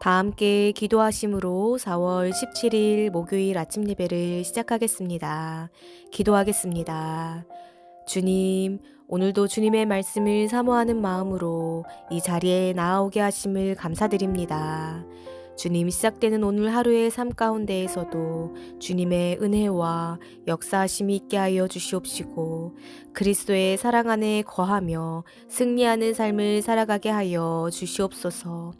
다 함께 기도하심으로 4월 17일 목요일 아침 예배를 시작하겠습니다. 기도하겠습니다. 주님, 오늘도 주님의 말씀을 사모하는 마음으로 이 자리에 나아오게 하심을 감사드립니다. 주님, 시작되는 오늘 하루의 삶 가운데에서도 주님의 은혜와 역사하심이 있게 하여 주시옵시고 그리스도의 사랑 안에 거하며 승리하는 삶을 살아가게 하여 주시옵소서.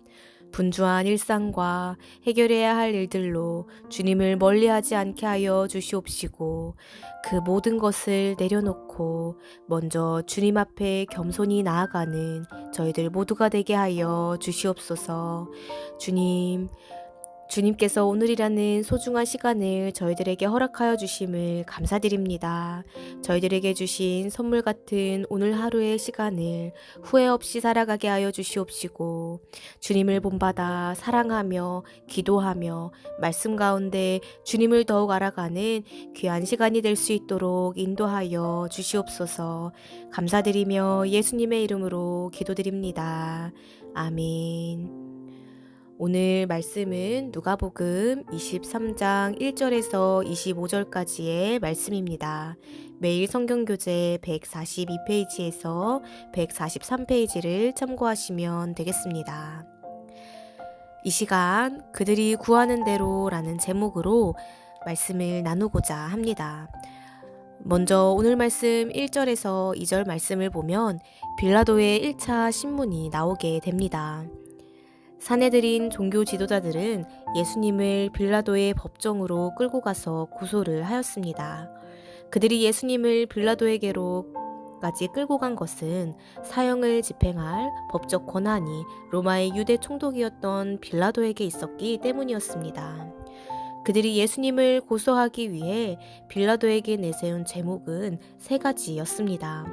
분주한 일상과 해결해야 할 일들로 주님을 멀리하지 않게 하여 주시옵시고 그 모든 것을 내려놓고 먼저 주님 앞에 겸손히 나아가는 저희들 모두가 되게 하여 주시옵소서. 주님께서 오늘이라는 소중한 시간을 저희들에게 허락하여 주심을 감사드립니다. 저희들에게 주신 선물 같은 오늘 하루의 시간을 후회 없이 살아가게 하여 주시옵시고 주님을 본받아 사랑하며 기도하며 말씀 가운데 주님을 더욱 알아가는 귀한 시간이 될 수 있도록 인도하여 주시옵소서. 감사드리며 예수님의 이름으로 기도드립니다. 아멘. 오늘 말씀은 누가복음 23장 1절에서 25절까지의 말씀입니다. 매일 성경교재 142페이지에서 143페이지를 참고하시면 되겠습니다. 이 시간 그들이 구하는 대로라는 제목으로 말씀을 나누고자 합니다. 먼저 오늘 말씀 1절에서 2절 말씀을 보면 빌라도의 1차 신문이 나오게 됩니다. 사내들인 종교 지도자들은 예수님을 빌라도의 법정으로 끌고 가서 고소를 하였습니다. 그들이 예수님을 빌라도에게로까지 끌고 간 것은 사형을 집행할 법적 권한이 로마의 유대 총독이었던 빌라도에게 있었기 때문이었습니다. 그들이 예수님을 고소하기 위해 빌라도에게 내세운 제목은 3가지였습니다.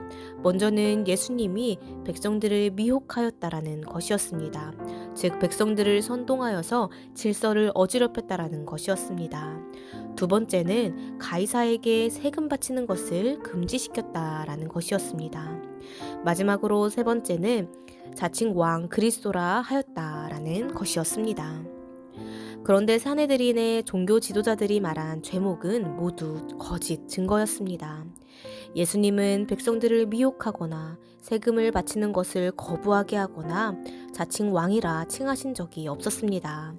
먼저는 예수님이 백성들을 미혹하였다라는 것이었습니다. 즉 백성들을 선동하여서 질서를 어지럽혔다라는 것이었습니다. 두 번째는 가이사에게 세금 바치는 것을 금지시켰다라는 것이었습니다. 마지막으로 세 번째는 자칭 왕 그리스도라 하였다라는 것이었습니다. 그런데 사내들인의 종교 지도자들이 말한 죄목은 모두 거짓 증거였습니다. 예수님은 백성들을 미혹하거나 세금을 바치는 것을 거부하게 하거나 자칭 왕이라 칭하신 적이 없었습니다.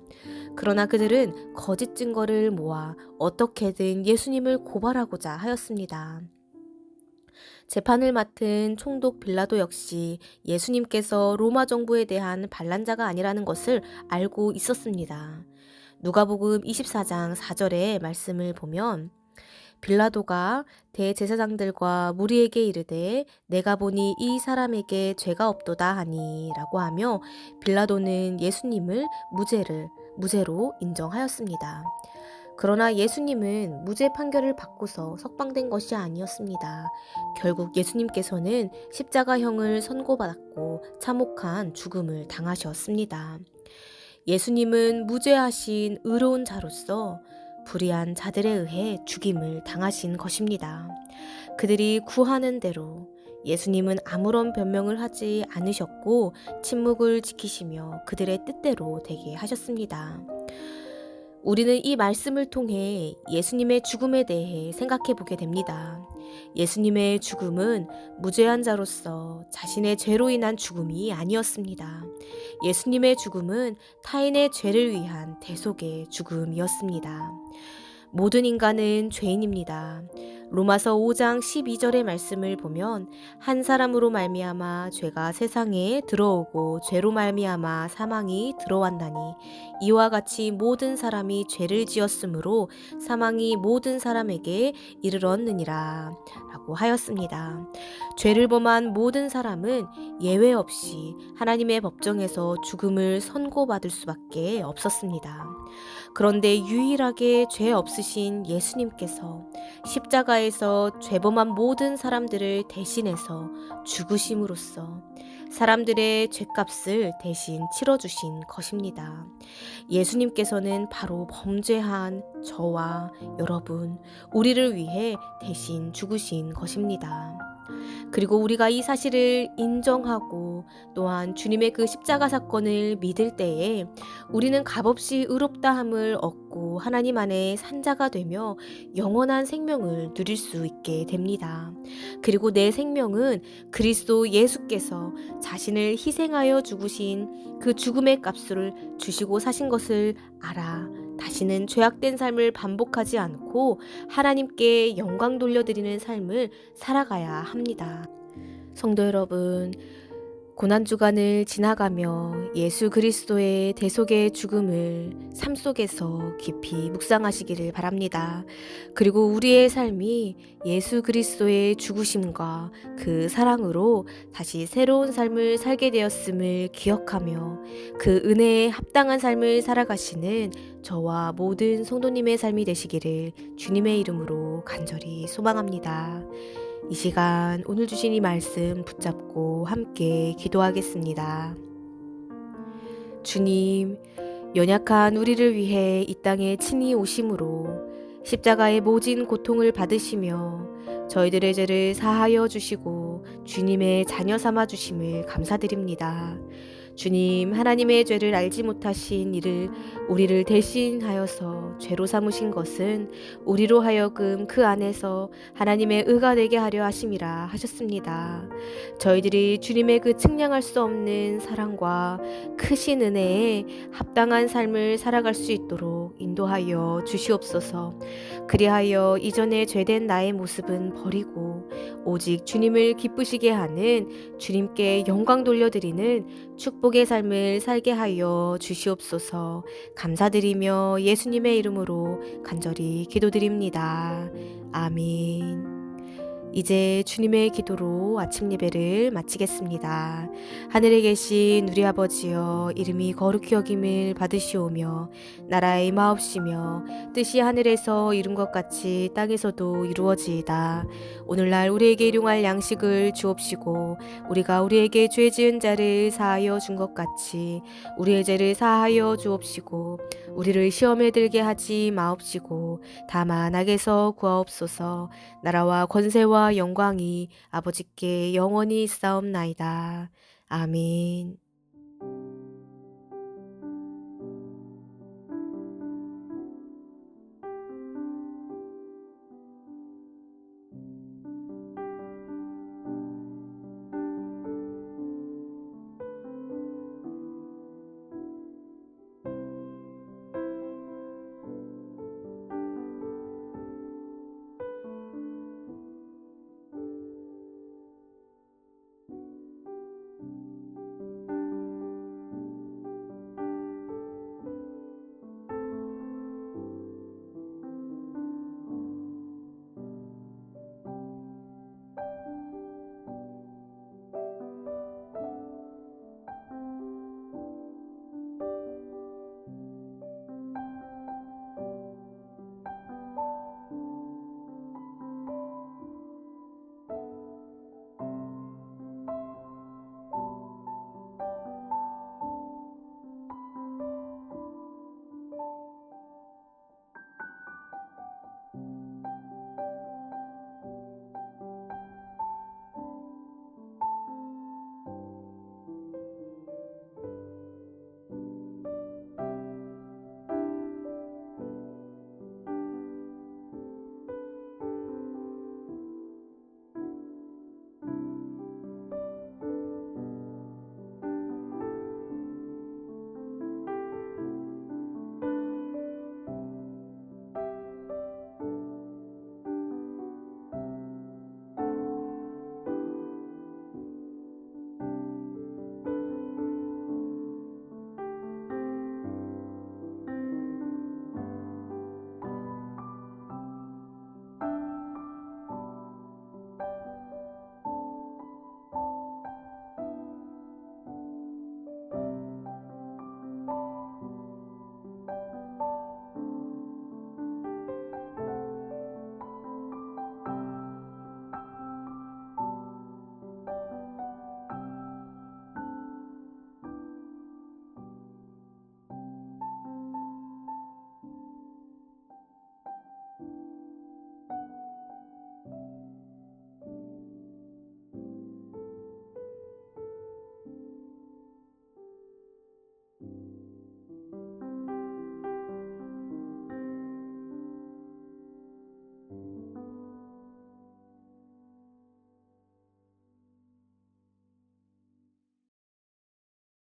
그러나 그들은 거짓 증거를 모아 어떻게든 예수님을 고발하고자 하였습니다. 재판을 맡은 총독 빌라도 역시 예수님께서 로마 정부에 대한 반란자가 아니라는 것을 알고 있었습니다. 누가복음 24장 4절의 말씀을 보면 빌라도가 대제사장들과 무리에게 이르되 내가 보니 이 사람에게 죄가 없도다 하니 라고 하며 빌라도는 예수님을 무죄로 인정하였습니다. 그러나 예수님은 무죄 판결을 받고서 석방된 것이 아니었습니다. 결국 예수님께서는 십자가형을 선고받았고 참혹한 죽음을 당하셨습니다. 예수님은 무죄하신 의로운 자로서 불의한 자들에 의해 죽임을 당하신 것입니다. 그들이 구하는 대로 예수님은 아무런 변명을 하지 않으셨고 침묵을 지키시며 그들의 뜻대로 되게 하셨습니다. 우리는 이 말씀을 통해 예수님의 죽음에 대해 생각해 보게 됩니다. 예수님의 죽음은 무죄한 자로서 자신의 죄로 인한 죽음이 아니었습니다. 예수님의 죽음은 타인의 죄를 위한 대속의 죽음이었습니다. 모든 인간은 죄인입니다. 로마서 5장 12절의 말씀을 보면 한 사람으로 말미암아 죄가 세상에 들어오고 죄로 말미암아 사망이 들어왔나니 이와 같이 모든 사람이 죄를 지었으므로 사망이 모든 사람에게 이르렀느니라 라고 하였습니다. 죄를 범한 모든 사람은 예외 없이 하나님의 법정에서 죽음을 선고받을 수밖에 없었습니다. 그런데 유일하게 죄 없으신 예수님께서 십자가에서 죄범한 모든 사람들을 대신해서 죽으심으로써 사람들의 죄값을 대신 치러주신 것입니다. 예수님께서는 바로 범죄한 저와 여러분, 우리를 위해 대신 죽으신 것입니다. 그리고 우리가 이 사실을 인정하고 또한 주님의 그 십자가 사건을 믿을 때에 우리는 값없이 의롭다함을 얻고 하나님 안에 산자가 되며 영원한 생명을 누릴 수 있게 됩니다. 그리고 내 생명은 그리스도 예수께서 자신을 희생하여 죽으신 그 죽음의 값을 주시고 사신 것을 알아 다시는 죄악된 삶을 반복하지 않고 하나님께 영광 돌려드리는 삶을 살아가야 합니다. 성도 여러분, 고난주간을 지나가며 예수 그리스도의 대속의 죽음을 삶 속에서 깊이 묵상하시기를 바랍니다. 그리고 우리의 삶이 예수 그리스도의 죽으심과 그 사랑으로 다시 새로운 삶을 살게 되었음을 기억하며 그 은혜에 합당한 삶을 살아가시는 저와 모든 성도님의 삶이 되시기를 주님의 이름으로 간절히 소망합니다. 이 시간 오늘 주신 이 말씀 붙잡고 함께 기도하겠습니다. 주님, 연약한 우리를 위해 이 땅에 친히 오심으로 십자가의 모진 고통을 받으시며 저희들의 죄를 사하여 주시고 주님의 자녀 삼아 주심을 감사드립니다. 주님, 하나님의 죄를 알지 못하신 이를 우리를 대신하여서 죄로 삼으신 것은 우리로 하여금 그 안에서 하나님의 의가 되게 하려 하심이라 하셨습니다. 저희들이 주님의 그 측량할 수 없는 사랑과 크신 은혜에 합당한 삶을 살아갈 수 있도록 인도하여 주시옵소서. 그리하여 이전에 죄된 나의 모습은 버리고 오직 주님을 기쁘시게 하는 주님께 영광 돌려드리는 축복의 삶을 살게 하여 주시옵소서. 감사드리며 예수님의 이름으로 간절히 기도드립니다. 아멘. 이제 주님의 기도로 아침 예배를 마치겠습니다. 하늘에 계신 우리 아버지여, 이름이 거룩히 여김을 받으시오며 나라의 임하옵시며 뜻이 하늘에서 이룬 것 같이 땅에서도 이루어지이다. 오늘날 우리에게 일용할 양식을 주옵시고 우리가 우리에게 죄 지은 자를 사하여 준 것 같이 우리의 죄를 사하여 주옵시고 우리를 시험에 들게 하지 마옵시고 다만 악에서 구하옵소서. 나라와 권세와 영광이 아버지께 영원히 있사옵나이다. 아멘.